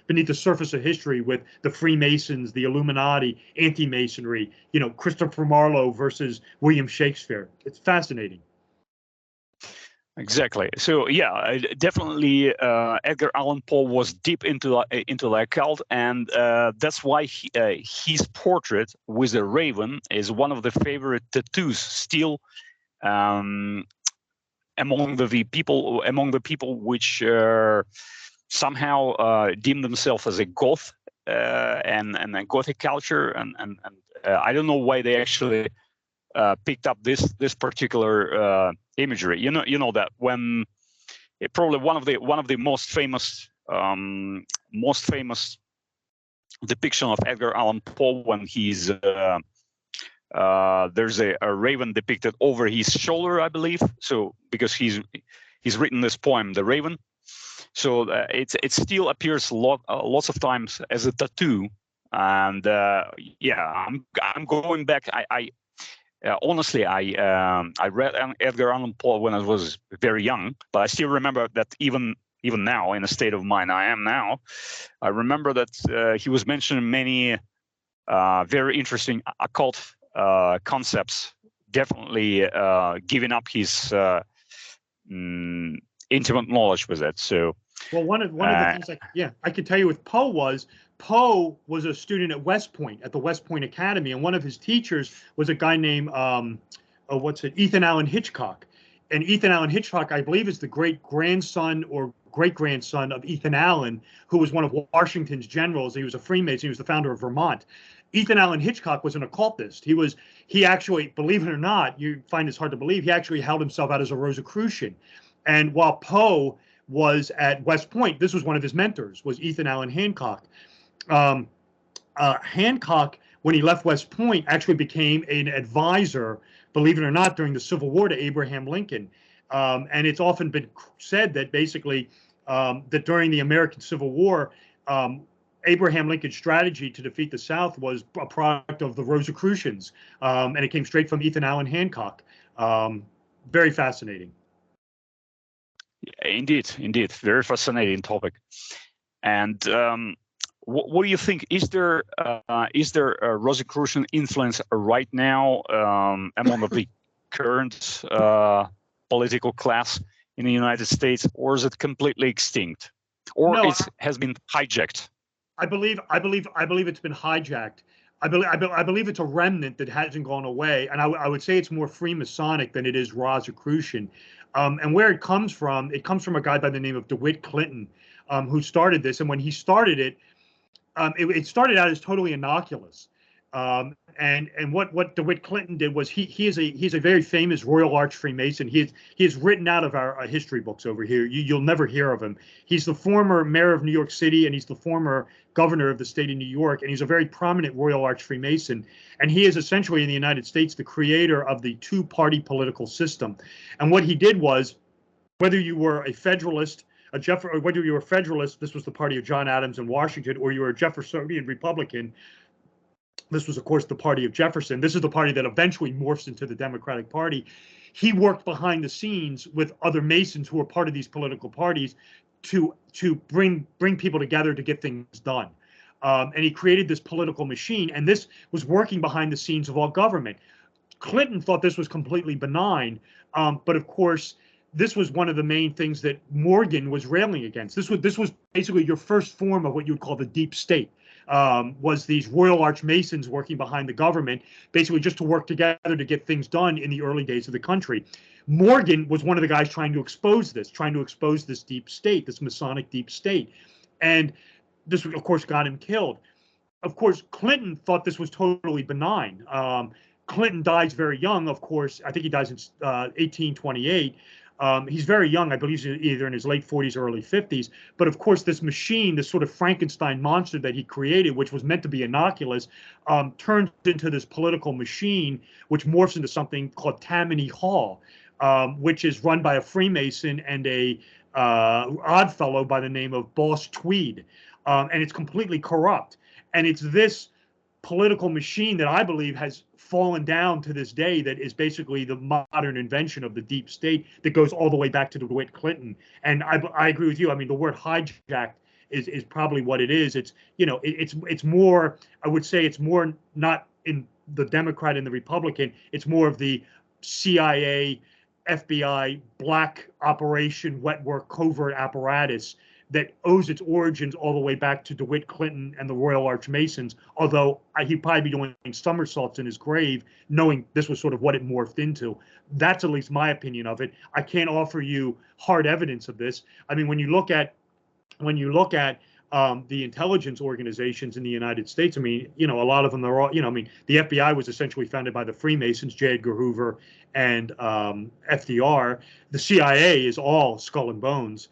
beneath the surface of history, with the Freemasons, the Illuminati, anti-Masonry, Christopher Marlowe versus William Shakespeare. It's fascinating. Exactly. So yeah, definitely Edgar Allan Poe was deep into the occult, and that's why his portrait with a raven is one of the favorite tattoos still among the people which somehow deem themselves as a goth and a gothic culture, and I don't know why they actually picked up this particular imagery. You know that when probably one of the most famous depiction of Edgar Allan Poe, when he's there's a raven depicted over his shoulder, I believe. So because he's written this poem, The Raven. So it still appears lots of times as a tattoo, and yeah, I'm going back. honestly, I read Edgar Allan Poe when I was very young, but I still remember that even now, in a state of mind I am now, I remember that he was mentioning many very interesting occult concepts. Definitely giving up his intimate knowledge with it. So, well, one of the things I could tell you with Poe was a student at West Point, at the West Point Academy, and one of his teachers was a guy named Ethan Allen Hitchcock. And Ethan Allen Hitchcock, I believe, is the great-grandson or great-grandson of Ethan Allen, who was one of Washington's generals. He was a Freemason. He was the founder of Vermont. Ethan Allen Hitchcock was an occultist. He actually, believe it or not, you find this hard to believe, he actually held himself out as a Rosicrucian. And while Poe was at West Point, this was one of his mentors, was Ethan Allen Hancock. Hancock, when he left West Point, actually became an advisor, believe it or not, during the Civil War to Abraham Lincoln. And it's often been said that basically that during the American Civil War, Abraham Lincoln's strategy to defeat the South was a product of the Rosicrucians, and it came straight from Ethan Allen Hancock. Very fascinating. Indeed, very fascinating topic. And what do you think? Is there a Rosicrucian influence right now among the current political class in the United States, or is it completely extinct, or No, it has been hijacked? I believe it's been hijacked. I believe it's a remnant that hasn't gone away, and I would say it's more Freemasonic than it is Rosicrucian. And where it comes from a guy by the name of DeWitt Clinton, who started this. And when he started it, it started out as totally innocuous. And what DeWitt Clinton did was he's a very famous Royal Arch Freemason. He is written out of our history books over here. You'll never hear of him. He's the former mayor of New York City, and he's the former governor of the state of New York, and he's a very prominent Royal Arch Freemason. And he is essentially in the United States the creator of the two-party political system. And what he did was, whether you were a Federalist, whether you were a Federalist, this was the party of John Adams in Washington, or you were a Jeffersonian Republican, this was, of course, the party of Jefferson. This is the party that eventually morphs into the Democratic Party. He worked behind the scenes with other Masons who were part of these political parties to bring people together to get things done. And he created this political machine, and this was working behind the scenes of all government. Clinton thought this was completely benign, but of course, this was one of the main things that Morgan was railing against. This was basically your first form of what you would call the deep state. Was these Royal Arch Masons working behind the government, basically just to work together to get things done in the early days of the country. Morgan was one of the guys trying to expose this deep state, this Masonic deep state. And this, of course, got him killed. Of course, Clinton thought this was totally benign. Clinton dies very young, of course. I think he dies in 1828. He's very young. I believe he's either in his late 40s or early 50s. But of course, this machine, this sort of Frankenstein monster that he created, which was meant to be innocuous, turns into this political machine, which morphs into something called Tammany Hall, which is run by a Freemason and a oddfellow by the name of Boss Tweed. And it's completely corrupt. And it's this political machine that I believe has fallen down to this day, that is basically the modern invention of the deep state that goes all the way back to DeWitt Clinton. And I agree with you. I mean, the word hijacked is probably what it is. It's, you know, it's more, I would say it's more not in the Democrat and the Republican. It's more of the CIA, FBI, black operation, wet work, covert apparatus that owes its origins all the way back to DeWitt Clinton and the Royal Arch Masons, although he'd probably be doing somersaults in his grave, knowing this was sort of what it morphed into. That's at least my opinion of it. I can't offer you hard evidence of this. I mean, when you look at the intelligence organizations in the United States, I mean, you know, a lot of them are all, you know, I mean, the FBI was essentially founded by the Freemasons, J. Edgar Hoover and FDR. The CIA is all skull and bones.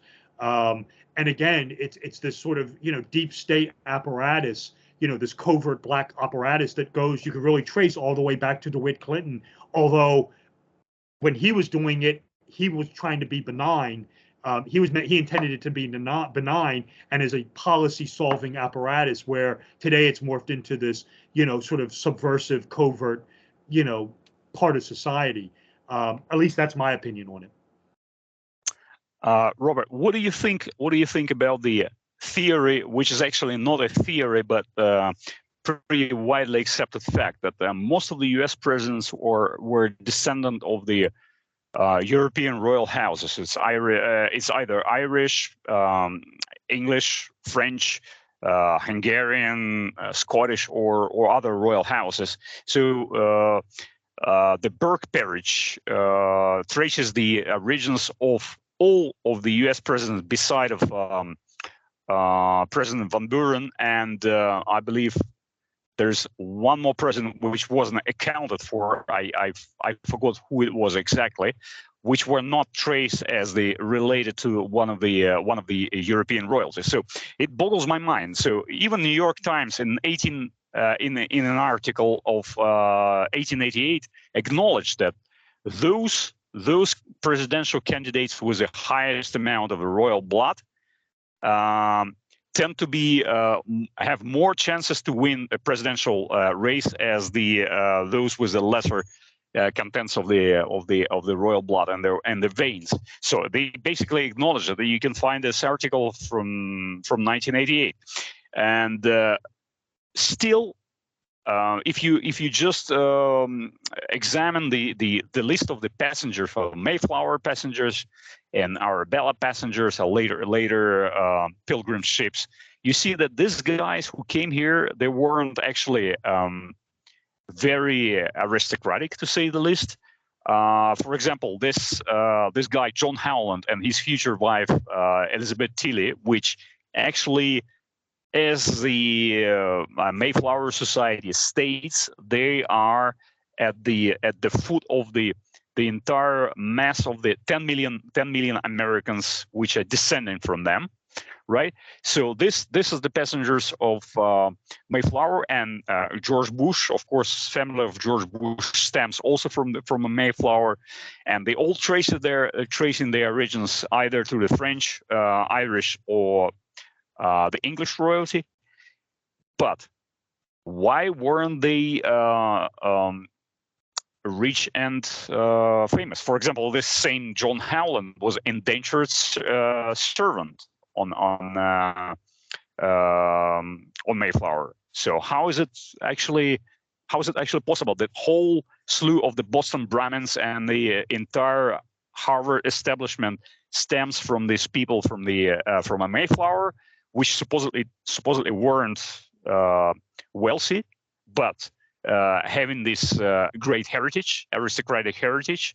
And again, it's this sort of, you know, deep state apparatus, you know, this covert black apparatus that goes, you can really trace all the way back to DeWitt Clinton. Although when he was doing it, he was trying to be benign. He intended it to be benign and as a policy solving apparatus, where today it's morphed into this, you know, sort of subversive, covert, you know, part of society. At least that's my opinion on it. Robert, what do you think? What do you think about the theory, which is actually not a theory, but pretty widely accepted fact that most of the U.S. presidents were descendant of the European royal houses? It's either Irish, English, French, Hungarian, Scottish, or other royal houses. So the Burke peerage traces the origins of all of the U.S. presidents, beside of President Van Buren, and I believe there's one more president which wasn't accounted for. I forgot who it was exactly, which were not traced as the related to one of the European royalties. So it boggles my mind. So even New York Times in an article of 1888 acknowledged that those presidential candidates with the highest amount of royal blood tend to be have more chances to win a presidential race as those with the lesser contents of the royal blood and the veins. So they basically acknowledge that. You can find this article from 1988, and still, if you just examine the list of the passengers, for Mayflower passengers and Arabella passengers, or later pilgrim ships, you see that these guys who came here, they weren't actually very aristocratic, to say the least. For example, this guy John Howland and his future wife Elizabeth Tilley, which actually, as the Mayflower Society states, they are at the foot of the entire mass of the 10 million Americans which are descending from them, right? So this is the passengers of Mayflower, and George Bush, of course, family of George Bush stems also from a Mayflower, and they all tracing their origins either to the French, Irish, or the English royalty. But why weren't they rich and famous? For example, this same John Howland was indentured servant on Mayflower. So how is it actually possible that whole slew of the Boston Brahmins and the entire Harvard establishment stems from these people from a Mayflower, which supposedly weren't wealthy, but having this great heritage, aristocratic heritage,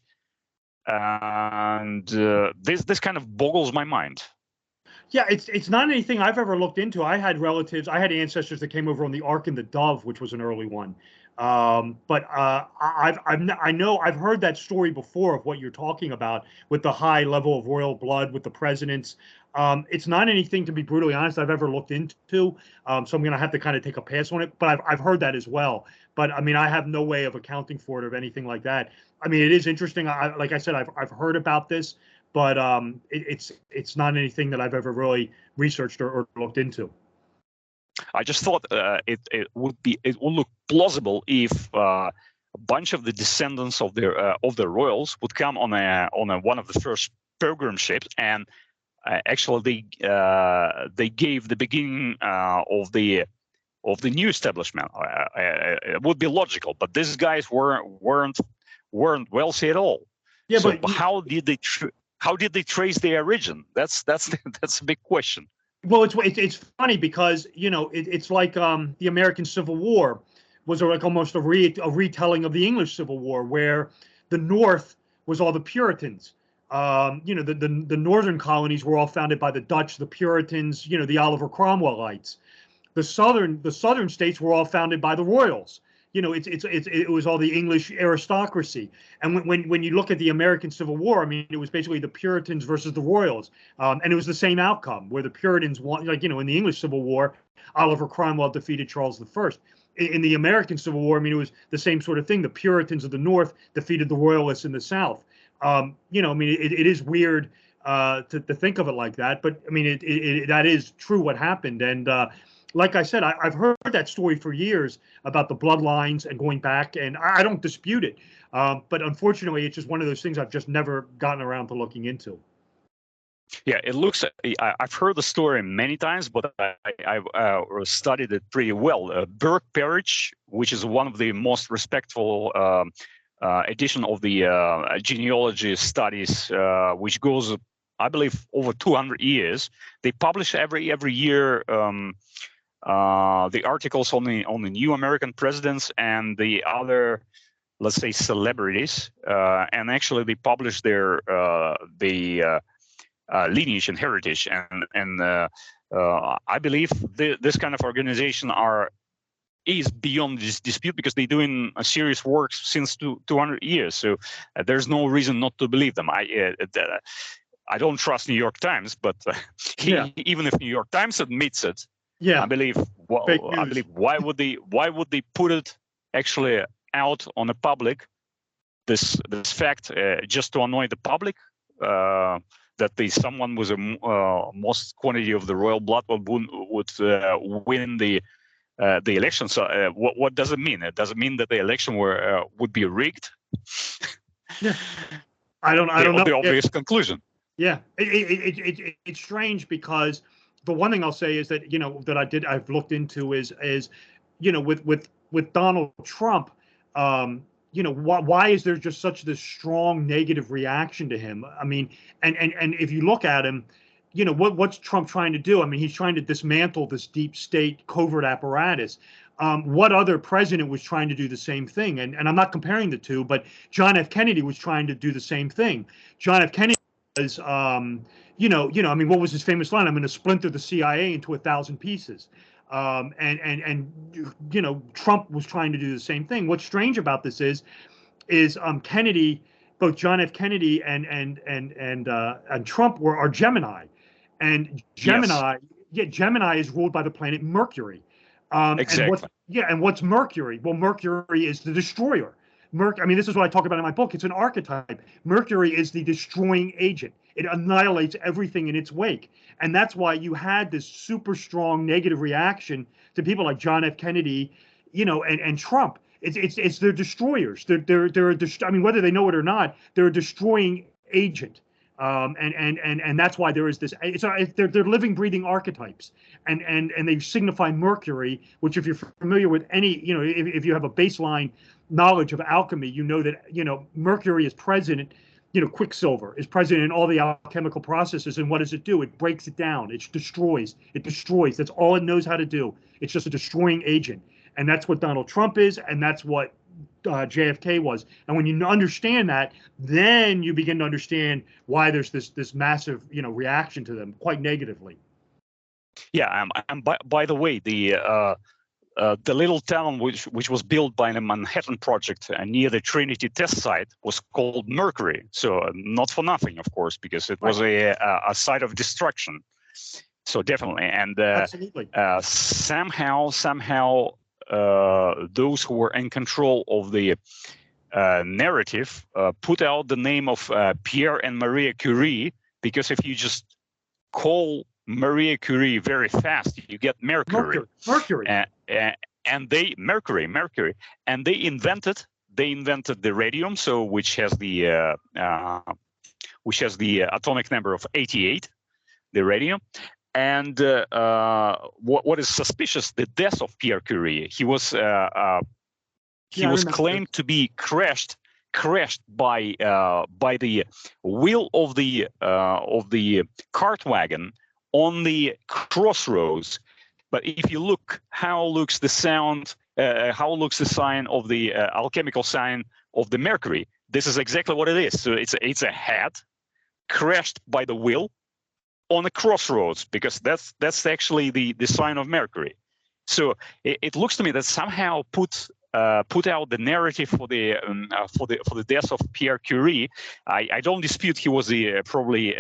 and this kind of boggles my mind. Yeah, it's not anything I've ever looked into. I had ancestors that came over on the Ark and the Dove, which was an early one. But I've heard that story before of what you're talking about with the high level of royal blood with the presidents. It's not anything, to be brutally honest, I've ever looked into. So I'm going to have to kind of take a pass on it. But I've heard that as well. But I mean, I have no way of accounting for it or anything like that. I mean, it is interesting. Like I said, I've heard about this, but it's not anything that I've ever really researched or looked into. I just thought it would look plausible if a bunch of the descendants of the royals would come on one of the first pilgrim ships, and actually they gave the beginning of the new establishment. It would be logical, but these guys weren't wealthy at all. Yeah, so but how did they trace their origin? That's a big question. Well, it's funny because, you know, it's like the American Civil War was like almost a retelling of the English Civil War, where the North was all the Puritans. You know, the northern colonies were all founded by the Dutch, the Puritans, you know, the Oliver Cromwellites. The southern states were all founded by the royals. You know, it was all the English aristocracy. And when you look at the American Civil War, I mean, it was basically the Puritans versus the royals, and it was the same outcome, where the Puritans won. Like, you know, in the English Civil War, Oliver Cromwell defeated Charles I. In the American Civil War, I mean, it was the same sort of thing. The Puritans of the North defeated the Royalists in the South. You know, I mean, it is weird to think of it like that, but I mean, that is true what happened. And like I said, I've heard that story for years about the bloodlines and going back, and I don't dispute it. But unfortunately, it's just one of those things I've just never gotten around to looking into. Yeah, it looks. I've heard the story many times, but I've studied it pretty well. Burke Peerage, which is one of the most respectful edition of the genealogy studies, which goes, I believe, over 200 years. They publish every year the articles on the new American presidents and the other, let's say, celebrities, and actually they publish their lineage and heritage, and I believe this kind of organization is beyond this dispute, because they're doing a serious work since 200 years. So there's no reason not to believe them. I don't trust New York Times, but even if New York Times admits it, I believe. I believe why would they put it actually out on the public, this fact, just to annoy the public? That someone with a most quantity of the royal blood would win the election. So what does it mean? Does it mean that the election would be rigged? Yeah, I don't know. The obvious conclusion. Yeah, it's strange, because the one thing I'll say is that I've looked into is with Donald Trump. Why is there just such this strong negative reaction to him? I mean, and if you look at him, what's Trump trying to do? I mean, he's trying to dismantle this deep state covert apparatus. What other president was trying to do the same thing? And I'm not comparing the two, but John F. Kennedy was trying to do the same thing. John F. Kennedy was, I mean, what was his famous line? I'm going to splinter the CIA into 1,000 pieces. And Trump was trying to do the same thing. What's strange about this is Kennedy, both John F. Kennedy and Trump are Gemini, and Gemini, Gemini is ruled by the planet Mercury. Exactly. And what's Mercury? Well, Mercury is the destroyer. I mean, this is what I talk about in my book. It's an archetype. Mercury is the destroying agent. It annihilates everything in its wake. And that's why you had this super strong negative reaction to people like John F. Kennedy, and Trump. It's their destroyers. I mean, whether they know it or not, they're a destroying agent. And that's why there is this. They're living, breathing archetypes, and they signify Mercury. Which, if you're familiar with any, if you have a baseline knowledge of alchemy, you know that Mercury is present. Quicksilver is present in all the alchemical processes, and what does it do? It breaks it down. It destroys. That's all it knows how to do. It's just a destroying agent, and that's what Donald Trump is, and that's what JFK was. And when you understand that, then you begin to understand why there's this massive reaction to them, quite negatively. Yeah, and by the way, the little town which was built by the Manhattan Project near the Trinity test site was called Mercury. So not for nothing, of course, because it was a site of destruction. So definitely, and absolutely, somehow those who were in control of the narrative put out the name of Pierre and Maria Curie, because if you just call Maria Curie very fast, you get Mercury. Mercury. And they and they invented the radium, so which has the atomic number of 88, the radium. And what is suspicious, the death of Pierre Curie. He was claimed to be crashed by the wheel of the cart wagon on the crossroads. But if you look, how looks the sign of the alchemical sign of the Mercury? This is exactly what it is. So it's a hat crashed by the wheel on a crossroads, because that's actually the sign of Mercury. So it looks to me that somehow put out the narrative for the death of Pierre Curie. I don't dispute he was probably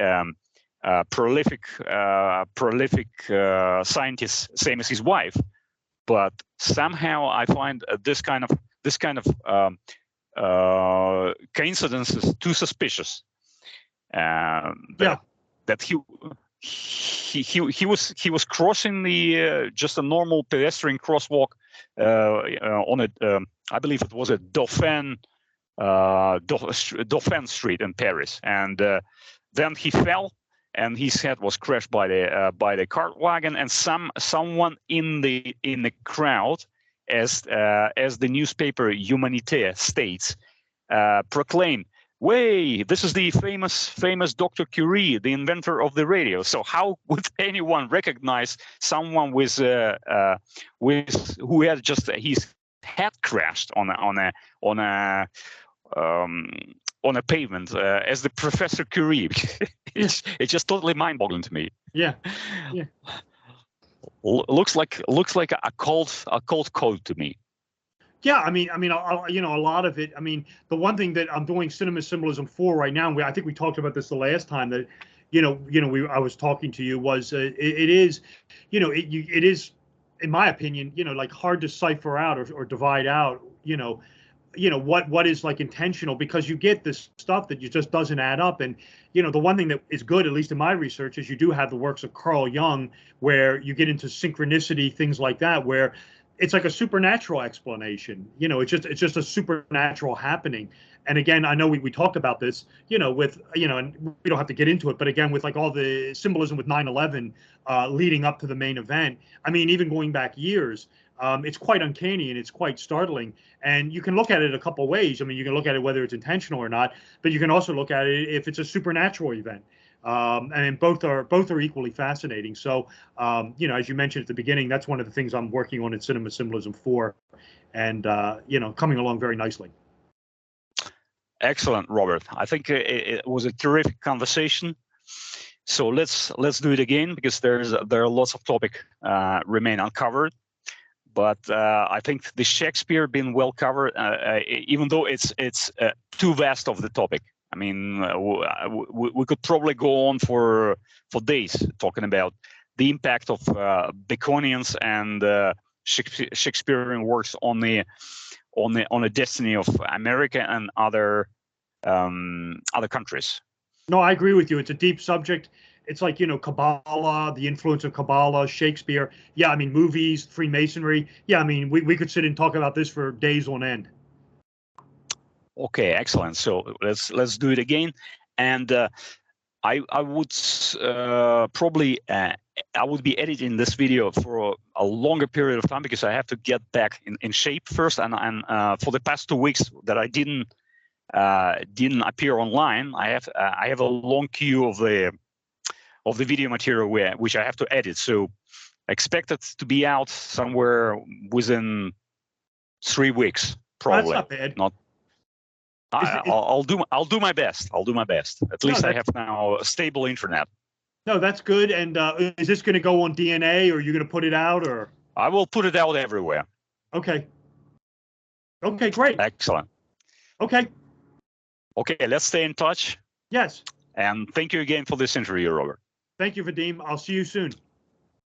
prolific scientist, same as his wife, but somehow I find this kind of coincidences too suspicious. That he was crossing the just a normal pedestrian crosswalk on a I believe it was a Dauphin Street in Paris, and then he fell, and his head was crushed by the cart wagon, and someone in the crowd, as the newspaper Humanité states, proclaimed, "Way, this is the famous Dr. Curie, the inventor of the radio." So how would anyone recognize someone with who had just his head crashed on a pavement as the Professor Curie? It's just totally mind-boggling to me. Yeah. Looks like a cult code to me. Yeah, I mean, a lot of it. I mean, the one thing that I'm doing Cinema Symbolism for right now, I think we talked about this the last time that, I was talking to you, was it is, it is, in my opinion, like hard to cipher out or divide out, what is like intentional, because you get this stuff that just doesn't add up. And the one thing that is good, at least in my research, is you do have the works of Carl Jung, where you get into synchronicity, things like that, where it's like a supernatural explanation. It's just a supernatural happening. And again, I know we talked about this, with, and we don't have to get into it, but again, with like all the symbolism with 9/11 leading up to the main event. I mean, even going back years, it's quite uncanny and it's quite startling. And you can look at it a couple ways. I mean, you can look at it whether it's intentional or not, but you can also look at it if it's a supernatural event. And both are equally fascinating. So, as you mentioned at the beginning, that's one of the things I'm working on in Cinema Symbolism 4, and coming along very nicely. Excellent, Robert. I think it was a terrific conversation. So let's do it again, because there are lots of topics remain uncovered. But I think the Shakespeare been well covered, even though it's too vast of the topic. I mean, we could probably go on for days talking about the impact of Baconians and Shakespearean works on the destiny of America and other countries. No, I agree with you. It's a deep subject. It's like, Kabbalah, the influence of Kabbalah, Shakespeare. Yeah, I mean, movies, Freemasonry. Yeah, I mean, we could sit and talk about this for days on end. Okay, excellent. So let's do it again. And I would probably I would be editing this video for a longer period of time, because I have to get back in shape first. And for the past 2 weeks that I didn't appear online, I have a long queue of the video material which I have to edit. So expect it to be out somewhere within 3 weeks, probably. That's not bad. I'll do my best. I'll do my best. At least I have now a stable internet. No, that's good. And is this going to go on DNA, or are you going to put it out, or? I will put it out everywhere. Okay. Okay, great. Excellent. Okay. Okay, let's stay in touch. Yes. And thank you again for this interview, Robert. Thank you, Vadim. I'll see you soon.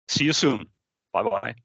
See you soon. Bye-bye.